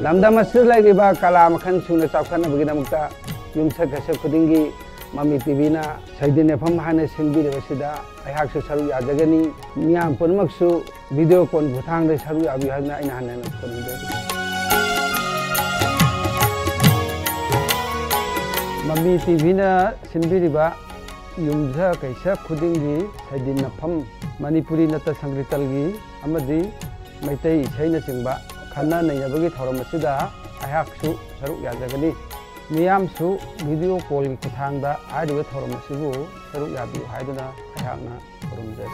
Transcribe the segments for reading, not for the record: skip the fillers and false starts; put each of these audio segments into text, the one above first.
लमदम असुलैरिबा कला मखन सुना चावखनबगिदमक्ता युमसक गसे खुदिंगी मम्मी टीवीना सैदिनेफम हाने सिंबिरबसिदा अहाकसु सरु याजगनी मियाम पुनमक्सु वीडियो कॉल खुथांगदे सरु याबि हाना आइना हाने खुदिंदे मम्मी टीवीना सिंबिरिबा युमसा कैसा खुदिंगी सैदिनेफम मणिपुरी नत संगीतलगी अमदी मैतै इसैना चिंबा खन्ना नैनबगी थौरमसिदा अहाकसु सरु याजगनी मियामसु वीडियो कॉल की खुथांगदा आइदबे थौरमसिबु सरु याबि हाइदना अहाकना खुरुमजै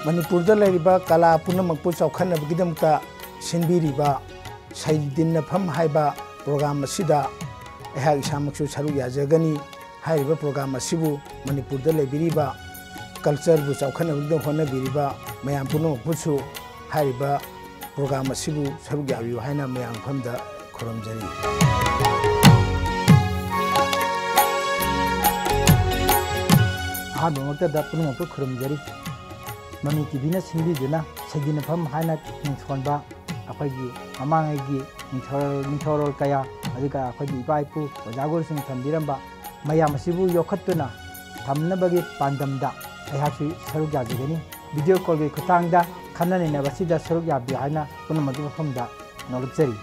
मणिपुरदा लेरिबा कला पुनमकपु चौखनबगिदमक्ता सिनबिरिबा सैदिनफम हाइबा प्रोग्राम असिदा अहाक इसामक्सु सरु याजगनी हाइबा प्रोग्राम असिबु मणिपुरदा लेबिरिबा कल्चर बु चौखनबगिदम होनबिरिबा मयाम पुनमकपुसु हाइबा प्रोग्राम असिबु सरु याबि हाइना मयाम फमदा खुरुमजरी अहाबमक्तदा पुनमकपु खुरुमजरी मम्मी टीवीना सिंबिदुना सैदिनफम हाइना निंथोनबा अखोइगी ममांगैगी निंथौरोल कया अदुगा अखोइगी इपाइपु ओजागोरसिंग थम्बिरंबा मयाम असिबु योखत्तुना थमनबगी पांदमदा अहाकसु सरुक याजगनी वीडियो कॉल की खुतांगदा खन्ना नैनबसिदा सरुक याबि हाइना पुनमकपु फमदा नोलुक्चरी।